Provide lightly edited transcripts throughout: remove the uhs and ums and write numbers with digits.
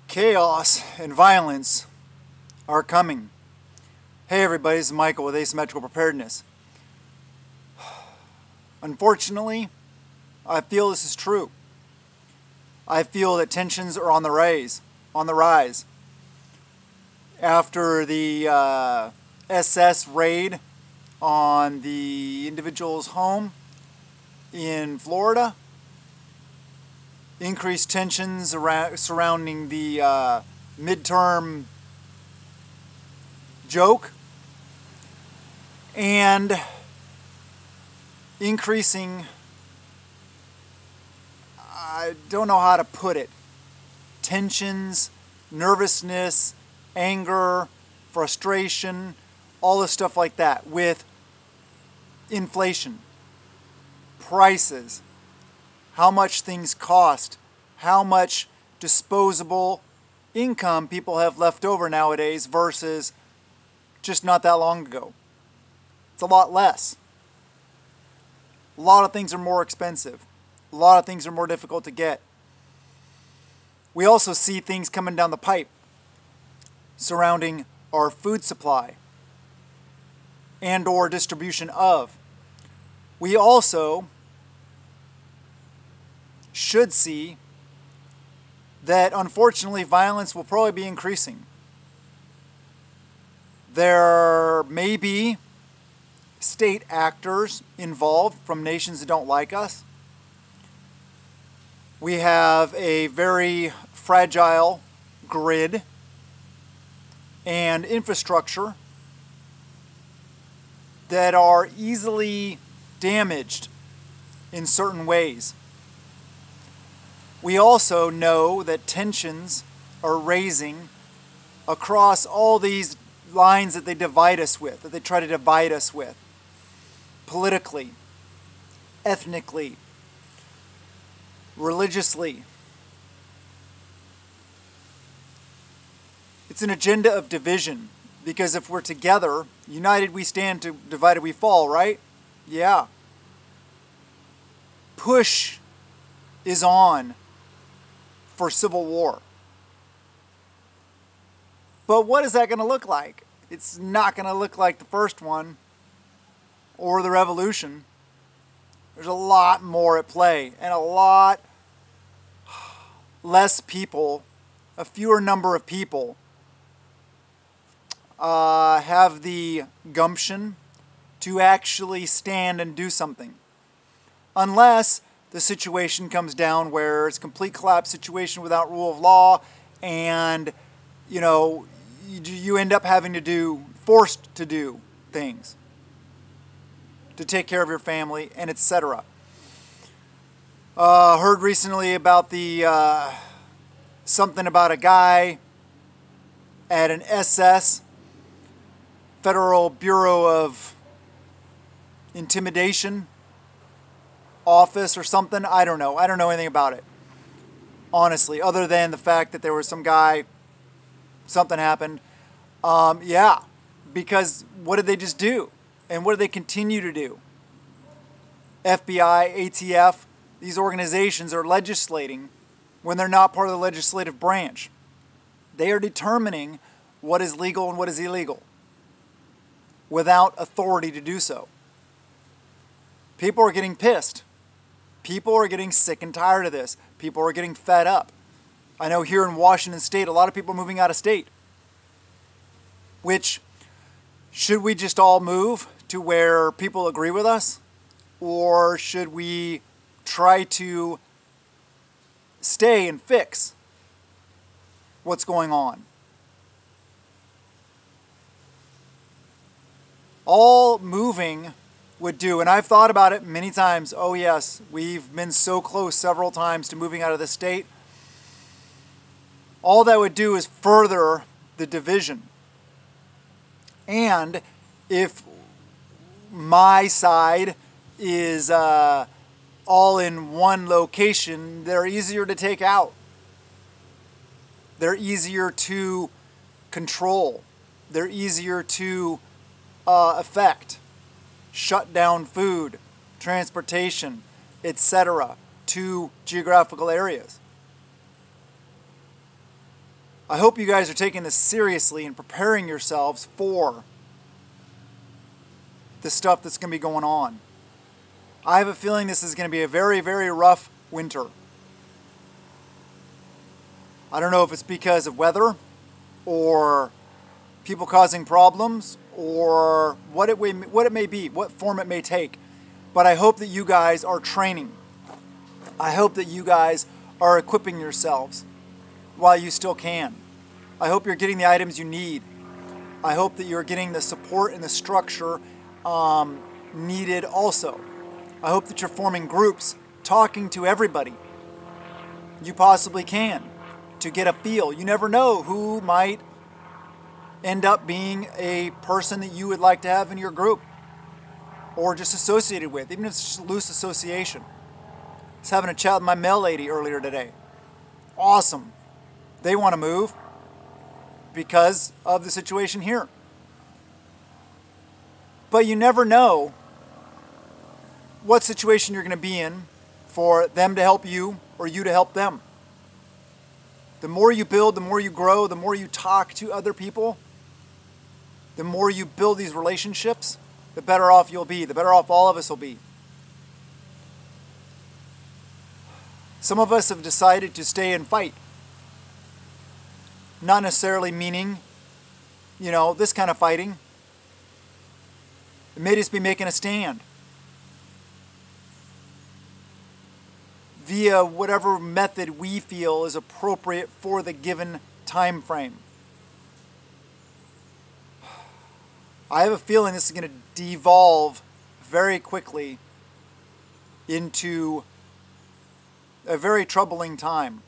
Chaos and violence are coming. Hey everybody, this is Michael with Asymmetrical Preparedness. Unfortunately, I feel this is true. I feel that tensions are on the rise. After the SS raid on the individual's home in Florida, increased tensions surrounding the midterm joke, and increasing, I don't know how to put it, tensions, nervousness, anger, frustration, all this stuff like that with inflation, prices, how much things cost, how much disposable income people have left over nowadays versus just not that long ago. It's a lot less. A lot of things are more expensive. A lot of things are more difficult to get. We also see things coming down the pipe surrounding our food supply and or distribution of. We also should see that unfortunately violence will probably be increasing. There may be state actors involved from nations that don't like us. We have a very fragile grid and infrastructure that are easily damaged in certain ways. We also know that tensions are raising across all these lines that they divide us with, that they try to divide us with, politically, ethnically, religiously. It's an agenda of division, because if we're together, united we stand, divided we fall, right? Yeah. Push is on for civil war. But what is that going to look like? It's not going to look like the first one or the revolution. There's a lot more at play and a lot less people, a fewer number of people have the gumption to actually stand and do something. Unless the situation comes down where it's a complete collapse situation without rule of law, and you end up having to do, forced to do things to take care of your family, and etc. Heard recently about the something about a guy at an SS, Federal Bureau of Intimidation office or something. I don't know anything about it, honestly, other than the fact that there was some guy, something happened. Yeah, because what did they just do? And what do they continue to do? FBI, ATF, these organizations are legislating when they're not part of the legislative branch. They are determining what is legal and what is illegal without authority to do so. People are getting pissed. People are getting sick and tired of this. People are getting fed up. I know here in Washington State, a lot of people are moving out of state. Which, should we just all move to where people agree with us? Or should we try to stay and fix what's going on? All moving would do, and I've thought about it many times. Oh yes, we've been so close several times to moving out of the state. All that would do is further the division. And if my side is all in one location, they're easier to take out. They're easier to control. They're easier to affect. Shut down food, transportation, etc. to geographical areas. I hope you guys are taking this seriously and preparing yourselves for the stuff that's going to be going on. I have a feeling this is going to be a very, very rough winter. I don't know if it's because of weather or people causing problems or what it may be, what form it may take. But I hope that you guys are training. I hope that you guys are equipping yourselves while you still can. I hope you're getting the items you need. I hope that you're getting the support and the structure needed also. I hope that you're forming groups, talking to everybody you possibly can to get a feel. You never know who might end up being a person that you would like to have in your group or just associated with, even if it's just a loose association. I was having a chat with my mail lady earlier today. Awesome. They want to move because of the situation here. But you never know what situation you're going to be in for them to help you or you to help them. The more you build, the more you grow, the more you talk to other people, the more you build these relationships, the better off you'll be, the better off all of us will be. Some of us have decided to stay and fight. Not necessarily meaning, this kind of fighting. It may just be making a stand via whatever method we feel is appropriate for the given time frame. I have a feeling this is going to devolve very quickly into a very troubling time.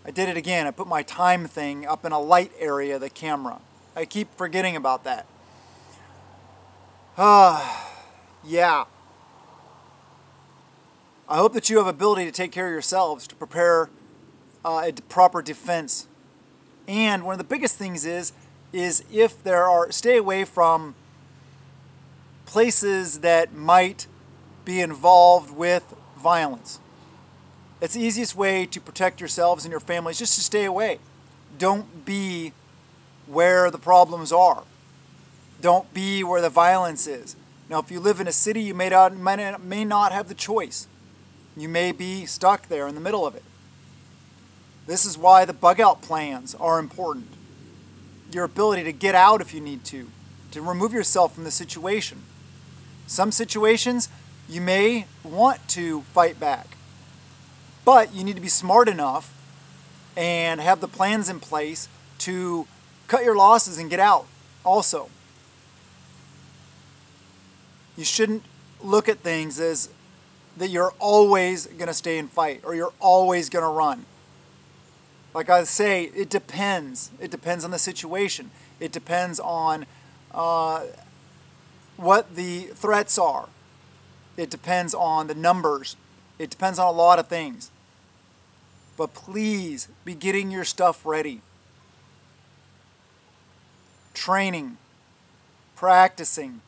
I did it again. I put my time thing up in a light area of the camera. I keep forgetting about that. Yeah. I hope that you have ability to take care of yourselves, to prepare a proper defense. And one of the biggest things is if there are, stay away from places that might be involved with violence. It's the easiest way to protect yourselves and your families, just to stay away. Don't be where the problems are. Don't be where the violence is. Now, if you live in a city, you may not have the choice. You may be stuck there in the middle of it. This is why the bug-out plans are important. Your ability to get out if you need to remove yourself from the situation. Some situations, you may want to fight back, but you need to be smart enough and have the plans in place to cut your losses and get out also. You shouldn't look at things as that you're always going to stay and fight or you're always going to run. Like I say, it depends. It depends on the situation. It depends on what the threats are. It depends on the numbers. It depends on a lot of things. But please be getting your stuff ready. Training, practicing,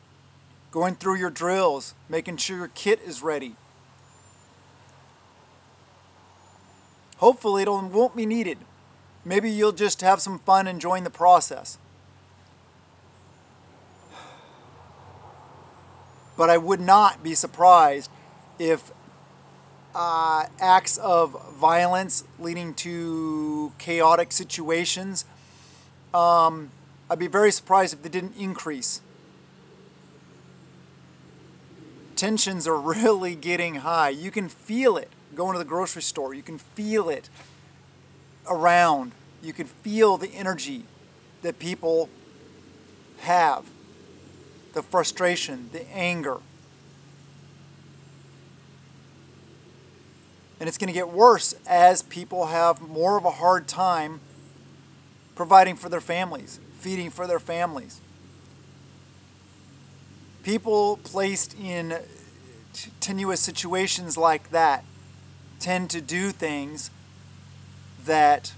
going through your drills, making sure your kit is ready. Hopefully it won't be needed. Maybe you'll just have some fun enjoying the process. But I would not be surprised if acts of violence leading to chaotic situations, I'd be very surprised if they didn't increase. Tensions are really getting high. You can feel it going to the grocery store. You can feel it around. You can feel the energy that people have, the frustration, the anger. And it's going to get worse as people have more of a hard time providing for their families, feeding for their families. People placed in tenuous situations like that tend to do things that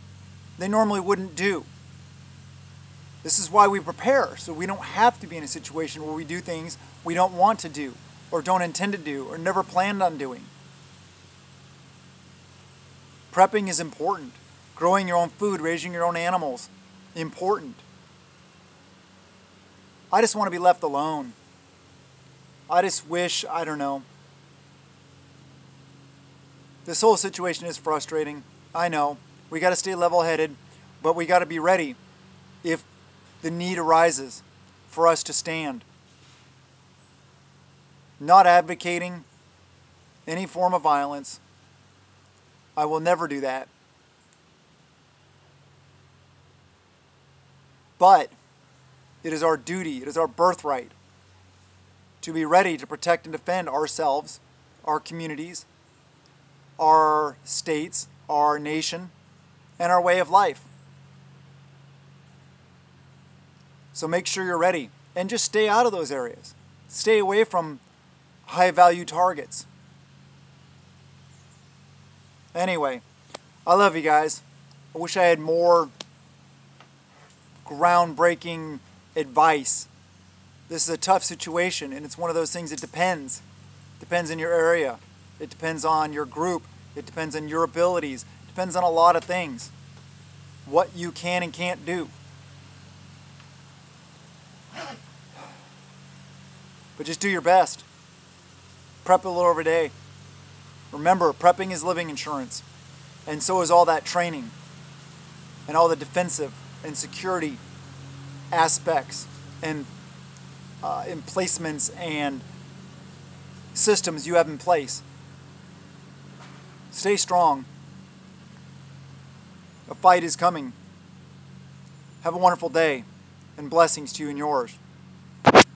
they normally wouldn't do. This is why we prepare, so we don't have to be in a situation where we do things we don't want to do, or don't intend to do, or never planned on doing. Prepping is important. Growing your own food, raising your own animals, important. I just want to be left alone. I just wish, I don't know. This whole situation is frustrating. I know. We got to stay level-headed, but we got to be ready if the need arises for us to stand. Not advocating any form of violence. I will never do that. But it is our duty, it is our birthright to be ready to protect and defend ourselves, our communities, our states, our nation, and our way of life. So make sure you're ready and just stay out of those areas. Stay away from high-value targets. Anyway, I love you guys. I wish I had more groundbreaking advice. This is a tough situation, and it's one of those things that depends. Depends on your area. It depends on your group. It depends on your abilities. It depends on a lot of things. What you can and can't do. But just do your best. Prep a little every day. Remember, prepping is living insurance. And so is all that training. And all the defensive and security aspects and emplacements and systems you have in place. Stay strong. A fight is coming. Have a wonderful day, and blessings to you and yours.